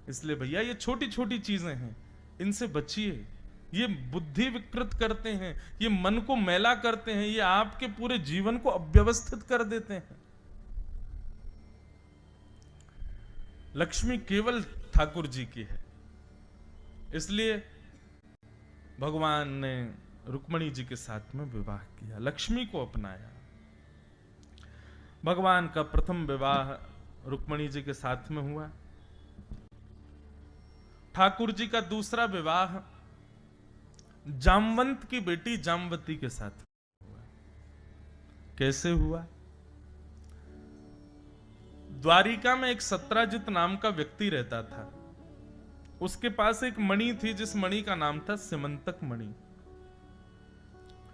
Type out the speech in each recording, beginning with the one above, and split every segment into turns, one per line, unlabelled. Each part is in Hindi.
इसलिए भैया ये छोटी छोटी चीजें हैं, इनसे बचिए। ये बुद्धि विकृत करते हैं, ये मन को मैला करते हैं, ये आपके पूरे जीवन को अव्यवस्थित कर देते हैं। लक्ष्मी केवल ठाकुर जी की है, इसलिए भगवान ने रुक्मणी जी के साथ में विवाह किया, लक्ष्मी को अपनाया। भगवान का प्रथम विवाह रुक्मणी जी के साथ में हुआ। ठाकुर जी का दूसरा विवाह जामवंत की बेटी जामवती के साथ हुआ। कैसे हुआ? द्वारिका में एक सत्राजित नाम का व्यक्ति रहता था। उसके पास एक मणि थी, जिस मणि का नाम था सिमंतक मणि।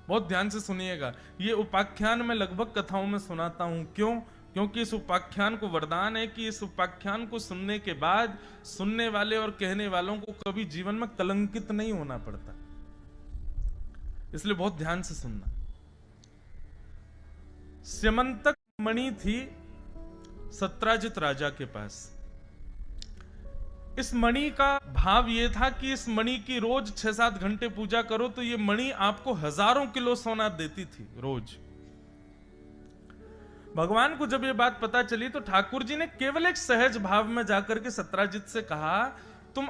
बहुत ध्यान से सुनिएगा, ये उपाख्यान में लगभग कथाओं में सुनाता हूं। क्यों? क्योंकि इस उपाख्यान को वरदान है कि इस उपाख्यान को सुनने के बाद सुनने वाले और कहने वालों को कभी जीवन में कलंकित नहीं होना पड़ता। इसलिए बहुत ध्यान से सुनना। सिमंतक मणि थी सत्राजित राजा के पास। इस मणि का भाव यह था कि इस मणि की रोज 6-7 घंटे पूजा करो तो ये मणि आपको हजारों किलो सोना देती थी रोज। भगवान को जब ये बात पता चली तो ठाकुर जी ने केवल एक सहज भाव में जाकर के सत्राजित से कहा, तुम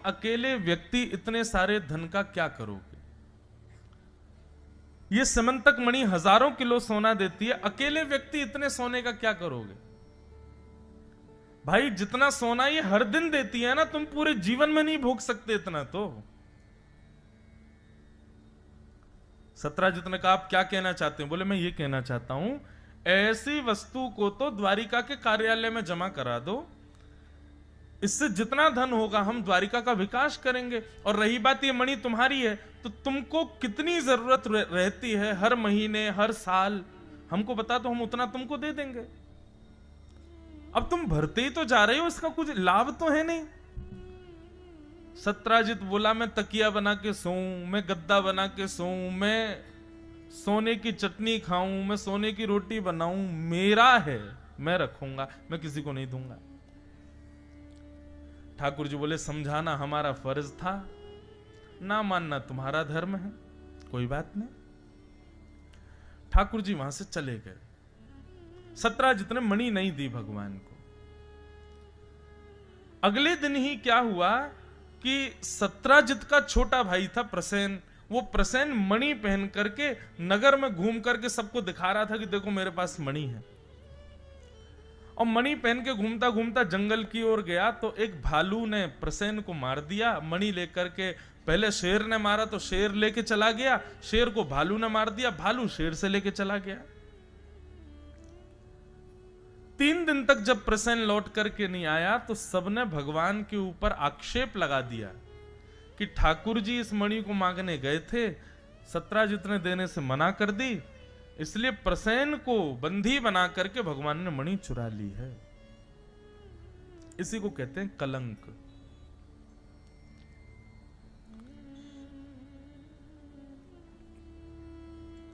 अकेले व्यक्ति इतने सारे धन का क्या करोगे? ये सिमंतक मणि हजारों किलो सोना देती है, अकेले व्यक्ति इतने सोने का क्या करोगे? भाई जितना सोना ये हर दिन देती है ना, तुम पूरे जीवन में नहीं भोग सकते इतना। तो सत्राजित ने कहा, आप क्या कहना चाहते हैं? बोले, मैं ये कहना चाहता हूं, ऐसी वस्तु को तो द्वारिका के कार्यालय में जमा करा दो, इससे जितना धन होगा हम द्वारिका का विकास करेंगे। और रही बात ये मणि तुम्हारी है, तो तुमको कितनी जरूरत रहती है हर महीने हर साल, हमको बता दो, हम उतना तुमको दे देंगे। अब तुम भरते ही तो जा रहे हो, इसका कुछ लाभ तो है नहीं। सत्राजित बोला, मैं तकिया बना के सोऊं, मैं गद्दा बना के सोऊं, मैं सोने की चटनी खाऊं, मैं सोने की रोटी बनाऊं, मेरा है, मैं रखूंगा, मैं किसी को नहीं दूंगा। ठाकुर जी बोले, समझाना हमारा फर्ज था, ना मानना तुम्हारा धर्म है, कोई बात नहीं। ठाकुर जी वहां से चले गए। सत्राजित ने मणि नहीं दी भगवान को। अगले दिन ही क्या हुआ कि सत्राजित का छोटा भाई था प्रसेन, वो प्रसेन मणि पहन करके नगर में घूम करके सबको दिखा रहा था कि देखो मेरे पास मणि है। और मणि पहन के घूमता घूमता जंगल की ओर गया तो एक भालू ने प्रसेन को मार दिया। मणि लेकर के, पहले शेर ने मारा तो शेर लेके चला गया, शेर को भालू ने मार दिया, भालू शेर से लेके चला गया। 3 दिन तक जब प्रसेन लौट करके नहीं आया तो सबने भगवान के ऊपर आक्षेप लगा दिया कि ठाकुर जी इस मणि को मांगने गए थे, सत्राजित ने देने से मना कर दी, इसलिए प्रसेन को बंदी बना करके भगवान ने मणि चुरा ली है। इसी को कहते हैं कलंक।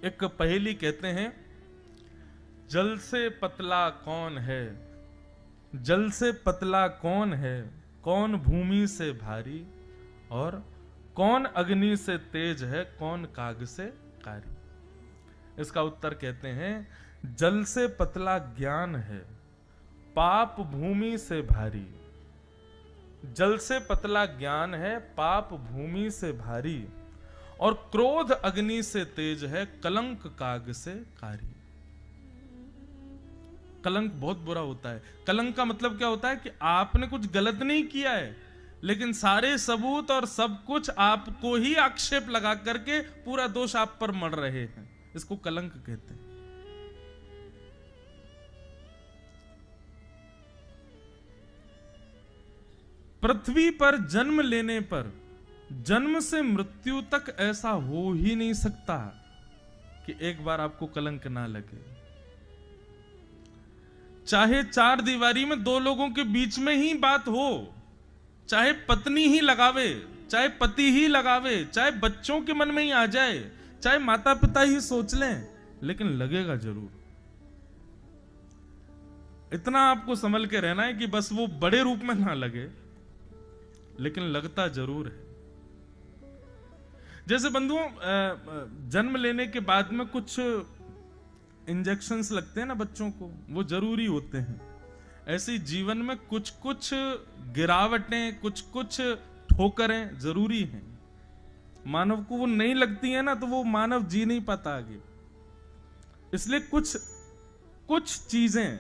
एक पहेली कहते हैं, जल से पतला कौन है, जल से पतला कौन है, कौन भूमि से भारी, और कौन अग्नि से तेज है, कौन काग से कारी। इसका उत्तर कहते हैं, जल से पतला ज्ञान है, पाप भूमि से भारी। जल से पतला ज्ञान है, पाप भूमि से भारी, और क्रोध अग्नि से तेज है, कलंक काग से कारी। कलंक बहुत बुरा होता है। कलंक का मतलब क्या होता है कि आपने कुछ गलत नहीं किया है, लेकिन सारे सबूत और सब कुछ आपको ही आक्षेप लगा करके पूरा दोष आप पर मढ़ रहे हैं, इसको कलंक कहते हैं। पृथ्वी पर जन्म लेने पर जन्म से मृत्यु तक ऐसा हो ही नहीं सकता कि एक बार आपको कलंक ना लगे। चाहे 4 दीवारी में 2 लोगों के बीच में ही बात हो, चाहे पत्नी ही लगावे, चाहे पति ही लगावे, चाहे बच्चों के मन में ही आ जाए, चाहे माता पिता ही सोच लें, लेकिन लगेगा जरूर। इतना आपको संभल के रहना है कि बस वो बड़े रूप में ना लगे, लेकिन लगता जरूर है। जैसे बंधुओं, जन्म लेने के बाद में कुछ इंजेक्शंस लगते हैं ना बच्चों को, वो जरूरी होते हैं। ऐसे ही जीवन में कुछ कुछ गिरावटें, कुछ कुछ ठोकरें जरूरी हैं। मानव को वो नहीं लगती है ना, तो वो मानव जी नहीं पाता आगे। इसलिए कुछ कुछ चीजें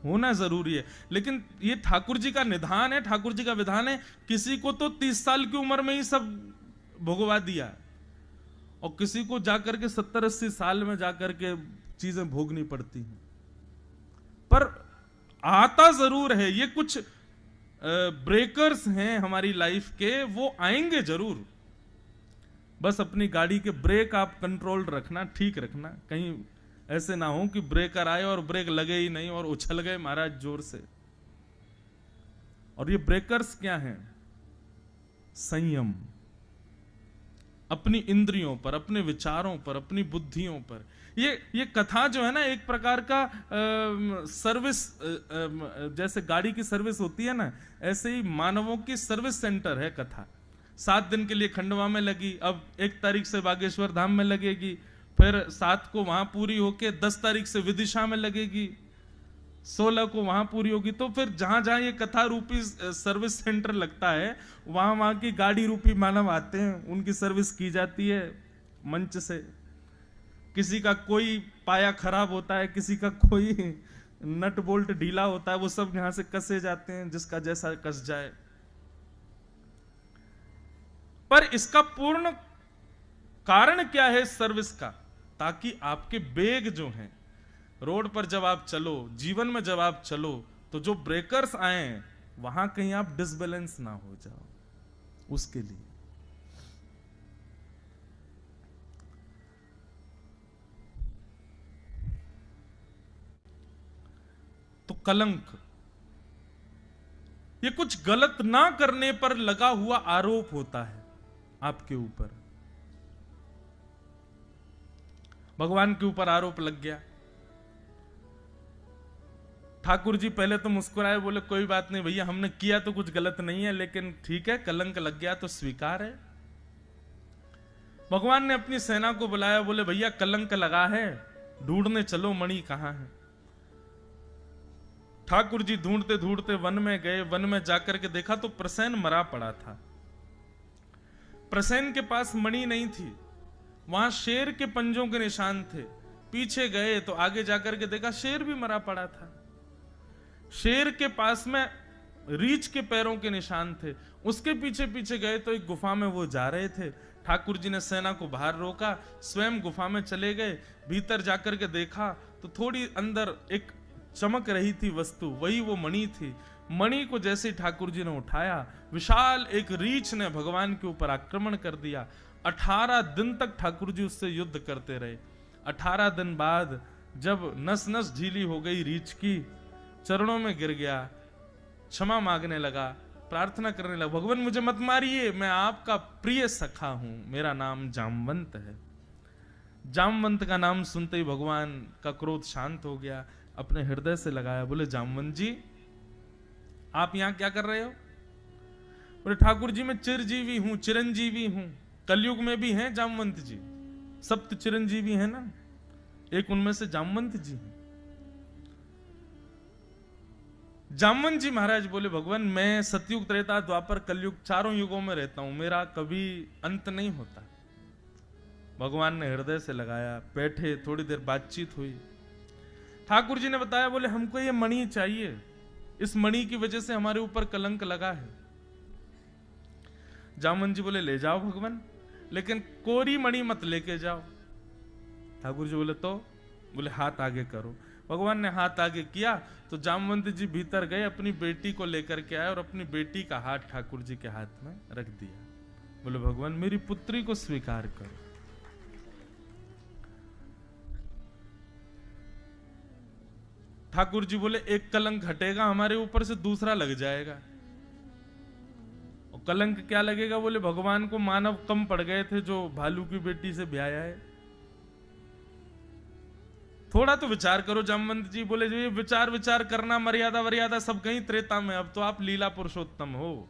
होना जरूरी है। लेकिन ये ठाकुर जी का निधान है, ठाकुर जी का विधान है। किसी को तो 30 साल की उम्र में ही सब भोगवा दिया, और किसी को जाकर के 70-80 साल में जाकर के चीजें भोगनी पड़ती हैं। पर आता जरूर है। ये कुछ ब्रेकर्स हैं हमारी लाइफ के, वो आएंगे जरूर। बस अपनी गाड़ी के ब्रेक आप कंट्रोल रखना, ठीक रखना। कहीं ऐसे ना हो कि ब्रेकर आए और ब्रेक लगे ही नहीं और उछल गए महाराज जोर से। और ये ब्रेकर्स क्या हैं? संयम, अपनी इंद्रियों पर, अपने विचारों पर, अपनी बुद्धियों पर। ये कथा जो है ना, एक प्रकार का सर्विस, जैसे गाड़ी की सर्विस होती है ना, ऐसे ही मानवों की सर्विस सेंटर है कथा। 7 दिन के लिए खंडवा में लगी, अब 1 तारीख से बागेश्वर धाम में लगेगी, फिर 7 को वहां पूरी होके 10 तारीख से विदिशा में लगेगी, 16 को वहां पूरी होगी। तो फिर जहां जहां ये कथा रूपी सर्विस सेंटर लगता है, वहां वहां की गाड़ी रूपी मानव आते हैं, उनकी सर्विस की जाती है मंच से। किसी का कोई पाया खराब होता है, किसी का कोई नट बोल्ट ढीला होता है, वो सब यहां से कसे जाते हैं, जिसका जैसा कस जाए। पर इसका पूर्ण कारण क्या है सर्विस का? ताकि आपके वेग जो हैं, रोड पर जब आप चलो, जीवन में जब आप चलो, तो जो ब्रेकर्स आए वहां कहीं आप डिसबैलेंस ना हो जाओ, उसके लिए। तो कलंक, ये कुछ गलत ना करने पर लगा हुआ आरोप होता है आपके ऊपर। भगवान के ऊपर आरोप लग गया। ठाकुर जी पहले तो मुस्कुराए, बोले कोई बात नहीं भैया, हमने किया तो कुछ गलत नहीं है, लेकिन ठीक है, कलंक लग गया तो स्वीकार है। भगवान ने अपनी सेना को बुलाया, बोले भैया कलंक लगा है, ढूंढने चलो मणि कहां है। ठाकुर जी ढूंढते ढूंढते वन में गए। वन में जाकर के देखा तो प्रसेन मरा पड़ा था। प्रसेन के पास मणि नहीं थी, वहां शेर के पंजों के निशान थे। पीछे गए तो आगे जाकर के देखा शेर भी मरा पड़ा था। शेर के पास में रीछ के पैरों के निशान थे। उसके पीछे पीछे गए तो एक गुफा में वो जा रहे थे। ठाकुर जी ने सेना को बाहर रोका, स्वयं गुफा में चले गए। भीतर जाकर के देखा तो थोड़ी अंदर एक चमक रही थी वस्तु, वही वो मणि थी। मणि को जैसे ठाकुर जी ने उठाया, विशाल एक रीछ ने भगवान के ऊपर आक्रमण कर दिया। 18 दिन तक ठाकुर जी उससे युद्ध करते रहे। 18 दिन बाद जब नस नस ढीली हो गई रीछ की, चरणों में गिर गया, क्षमा मांगने लगा, प्रार्थना करने लगा, भगवान मुझे मत मारिए, मैं आपका प्रिय सखा हूं, मेरा नाम जामवंत है। जामवंत का नाम सुनते ही भगवान का क्रोध शांत हो गया। अपने हृदय से लगाया, बोले जामवंत जी आप यहां क्या कर रहे हो? बोले ठाकुर जी मैं चिरजीवी हूं, चिरंजीवी हूं। कलयुग में भी हैं जामवंत जी, सप्त चिरंजीवी हैं ना, एक उनमें से जामवंत जी हैं। जामवंत जी महाराज बोले भगवान मैं सतयुग, त्रेता, द्वापर, कलयुग चारों युगों में रहता हूं, मेरा कभी अंत नहीं होता। भगवान ने हृदय से लगाया, बैठे, थोड़ी देर बातचीत हुई। ठाकुर जी ने बताया, बोले हमको ये मणि चाहिए, इस मणि की वजह से हमारे ऊपर कलंक लगा है। जामवंत जी बोले ले जाओ भगवान, लेकिन कोरी मणि मत लेके जाओ। ठाकुर जी बोले तो? बोले हाथ आगे करो। भगवान ने हाथ आगे किया तो जामवंत जी भीतर गए, अपनी बेटी को लेकर के आए और अपनी बेटी का हाथ ठाकुर जी के हाथ में रख दिया। बोले भगवान मेरी पुत्री को स्वीकार करो। ठाकुर जी बोले एक कलंक हटेगा हमारे ऊपर से, दूसरा लग जाएगा। और कलंक क्या लगेगा? बोले भगवान को मानव कम पड़ गए थे जो भालू की बेटी से ब्याया है। थोड़ा तो विचार करो। जामवंत जी बोले जो ये विचार विचार करना, मर्यादा वर्यादा सब कहीं त्रेता में, अब तो आप लीला पुरुषोत्तम हो।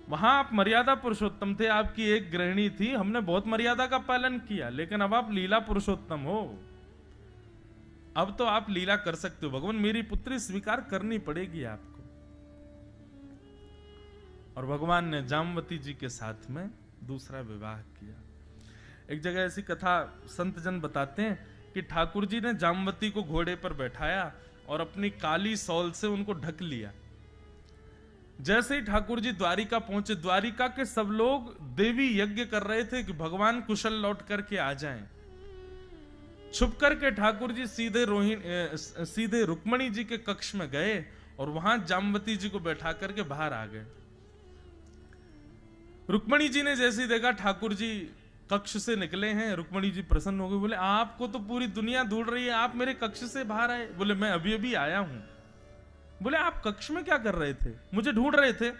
वहां आप मर्यादा पुरुषोत्तम थे, आपकी एक गृहिणी थी, हमने बहुत मर्यादा का पालन किया, लेकिन अब आप लीला पुरुषोत्तम हो। अब तो आप लीला कर सकते हो भगवान, मेरी पुत्री स्वीकार करनी पड़ेगी आपको। और भगवान ने जामवती जी के साथ में दूसरा विवाह किया। एक जगह ऐसी कथा संत जन बताते हैं कि ठाकुर जी ने जामवती को घोड़े पर बैठाया और अपनी काली सौल से उनको ढक लिया। जैसे ही ठाकुर जी द्वारिका पहुंचे, द्वारिका के सब लोग देवी यज्ञ कर रहे थे कि भगवान कुशल लौट करके आ जाएं। छुप करके ठाकुर जी सीधे रुक्मणी जी के कक्ष में गए और वहां जामवती जी को बैठा करके बाहर आ गए। रुक्मणी जी ने जैसे ही देखा ठाकुर जी कक्ष से निकले हैं, रुक्मणी जी प्रसन्न हो गई, बोले आपको तो पूरी दुनिया ढूंढ रही है, आप मेरे कक्ष से बाहर आए? बोले मैं अभी अभी आया हूं। बोले आप कक्ष में क्या कर रहे थे? मुझे ढूंढ रहे थे?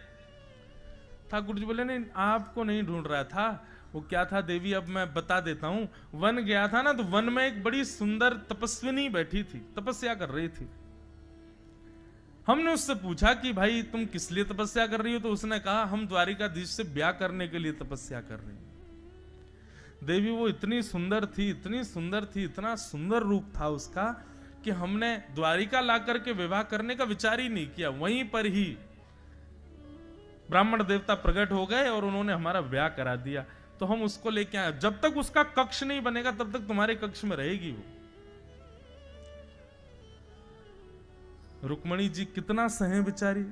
ठाकुर जी बोले नहीं, आपको नहीं ढूंढ रहा था। वो क्या था देवी, अब मैं बता देता हूं। वन गया था ना, तो वन में एक बड़ी सुंदर तपस्विनी बैठी थी, तपस्या कर रही थी। हमने उससे पूछा कि भाई तुम किस लिए तपस्या कर रही हो? तो उसने कहा हम द्वारिकाधीश से ब्याह करने के लिए तपस्या कर रही हैं। देवी वो इतनी सुंदर थी, इतनी सुंदर थी, इतना सुंदर रूप था उसका कि हमने द्वारिका लाकर के विवाह करने का विचार ही नहीं किया। वहीं पर ही ब्राह्मण देवता प्रकट हो गए और उन्होंने हमारा ब्याह करा दिया। तो हम उसको लेके आए। जब तक उसका कक्ष नहीं बनेगा तब तक तुम्हारे कक्ष में रहेगी वो। रुक्मणी जी कितना सहे बेचारी।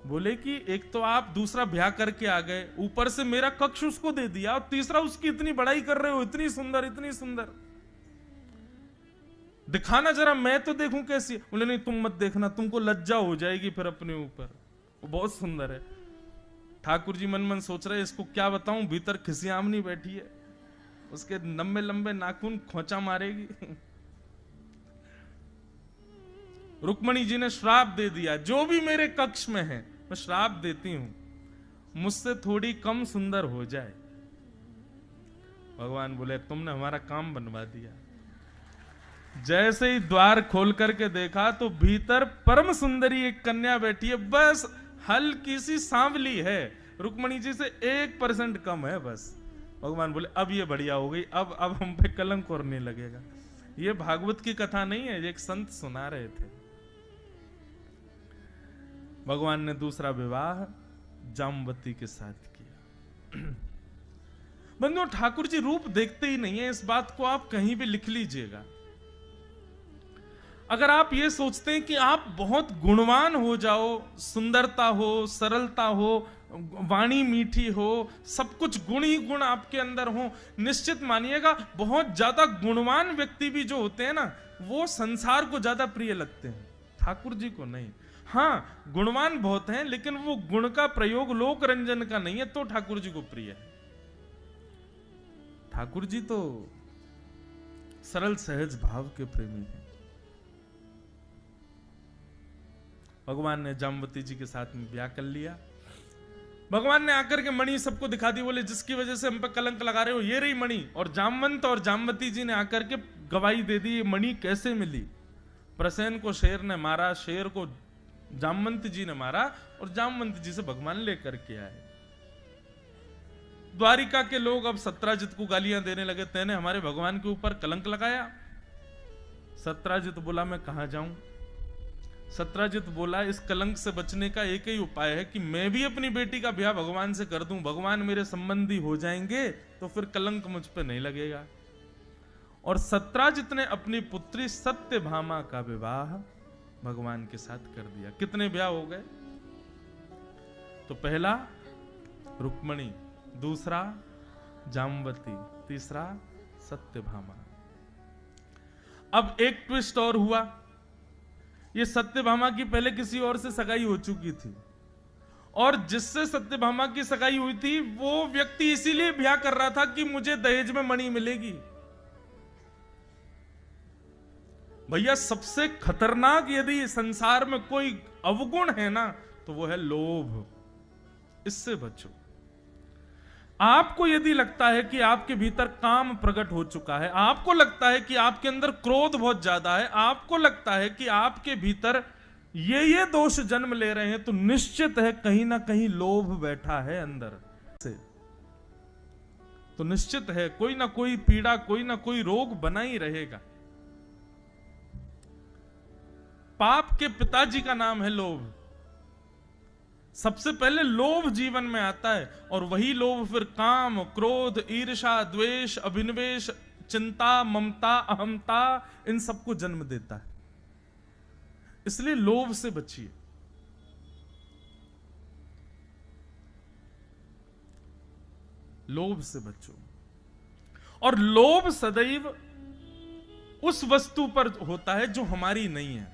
बोले कि एक तो आप दूसरा ब्याह करके आ गए, ऊपर से मेरा कक्ष उसको दे दिया, और तीसरा उसकी इतनी बड़ाई कर रहे हो, इतनी सुंदर इतनी सुंदर। दिखाना जरा, मैं तो देखूं कैसी। बोले नहीं तुम मत देखना, तुमको लज्जा हो जाएगी फिर अपने ऊपर, वो बहुत सुंदर है। ठाकुर जी मन मन सोच रहे इसको क्या बताऊं, भीतर खिसियामनी बैठी है, उसके लंबे लंबे नाखून खोचा मारेगी। रुक्मणी जी ने श्राप दे दिया, जो भी मेरे कक्ष में है मैं श्राप देती हूं, मुझसे थोड़ी कम सुंदर हो जाए। भगवान बोले तुमने हमारा काम बनवा दिया। जैसे ही द्वार खोल करके देखा तो भीतर परम सुंदरी एक कन्या बैठी है, बस हल्की सी सांवली है, रुक्मणी जी से 1% कम है बस। भगवान बोले अब ये बढ़िया हो गई, अब हम पे कलंक और नहीं लगेगा। ये भागवत की कथा नहीं है, एक संत सुना रहे थे। भगवान ने दूसरा विवाह जामवती के साथ किया। बंधुओं, ठाकुर जी रूप देखते ही नहीं है, इस बात को आप कहीं भी लिख लीजिएगा। अगर आप ये सोचते हैं कि आप बहुत गुणवान हो जाओ, सुंदरता हो, सरलता हो, वाणी मीठी हो, सब कुछ गुण ही गुण आपके अंदर हो, निश्चित मानिएगा बहुत ज्यादा गुणवान व्यक्ति भी जो होते हैं ना, वो संसार को ज्यादा प्रिय लगते हैं, ठाकुर जी को नहीं। हाँ, गुणवान बहुत हैं, लेकिन वो गुण का प्रयोग लोक रंजन का नहीं है, तो ठाकुर जी को प्रिय है। ठाकुर जी तो सरल सहज भाव के प्रेमी हैं। भगवान ने जामवती जी के साथ में ब्याह कर लिया। भगवान ने आकर के मणि सबको दिखा दी, बोले जिसकी वजह से हम पे कलंक लगा रहे हो ये रही मणि। और जामवंत और जामवती जी ने आकर के गवाही दे दी, ये मणि कैसे मिली। प्रसेन को शेर ने मारा, शेर को जामवंत जी ने मारा, और जामवंत जी से भगवान लेकर के आए। द्वारिका के लोग अब सत्राजित को गालियां देने लगे, तेने हमारे भगवान के ऊपर कलंक लगाया। सत्राजित बोला मैं कहां जाऊं। सत्राजित बोला इस कलंक से बचने का एक ही उपाय है कि मैं भी अपनी बेटी का ब्याह भगवान से कर दूं, भगवान मेरे संबंधी हो जाएंगे तो फिर कलंक मुझ पे नहीं लगेगा। और सत्राजित ने अपनी पुत्री सत्यभामा का विवाह भगवान के साथ कर दिया। कितने ब्याह हो गए? तो पहला रुक्मणी, दूसरा जामवती, तीसरा सत्यभामा। अब एक ट्विस्ट और हुआ, ये सत्यभामा की पहले किसी और से सगाई हो चुकी थी, और जिससे सत्यभामा की सगाई हुई थी वो व्यक्ति इसीलिए ब्याह कर रहा था कि मुझे दहेज में मणि मिलेगी। भैया, सबसे खतरनाक यदि संसार में कोई अवगुण है ना, तो वो है लोभ। इससे बचो। आपको यदि लगता है कि आपके भीतर काम प्रकट हो चुका है, आपको लगता है कि आपके अंदर क्रोध बहुत ज्यादा है, आपको लगता है कि आपके भीतर ये दोष जन्म ले रहे हैं, तो निश्चित है कहीं ना कहीं लोभ बैठा है अंदर से। तो निश्चित है कोई ना कोई पीड़ा, कोई ना कोई रोग बना ही रहेगा। पाप के पिताजी का नाम है लोभ। सबसे पहले लोभ जीवन में आता है, और वही लोभ फिर काम, क्रोध, ईर्ष्या, द्वेष, अभिनिवेश, चिंता, ममता, अहमता, इन सबको जन्म देता है। इसलिए लोभ से बचिए। लोभ से बचो। और लोभ सदैव उस वस्तु पर होता है जो हमारी नहीं है,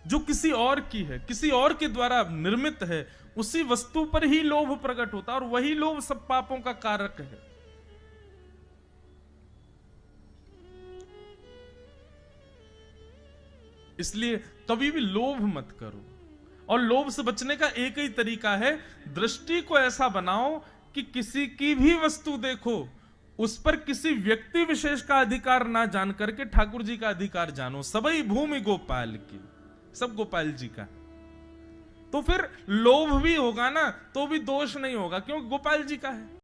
जो किसी और की है, किसी और के द्वारा निर्मित है, उसी वस्तु पर ही लोभ प्रकट होता है, और वही लोभ सब पापों का कारक है। इसलिए कभी भी लोभ मत करो। और लोभ से बचने का एक ही तरीका है, दृष्टि को ऐसा बनाओ कि किसी की भी वस्तु देखो, उस पर किसी व्यक्ति विशेष का अधिकार ना जान करके ठाकुर जी का अधिकार जानो। सबई भूमि गोपाल की, सब गोपाल जी का। तो फिर लोभ भी होगा ना तो भी दोष नहीं होगा, क्योंकि गोपाल जी का है।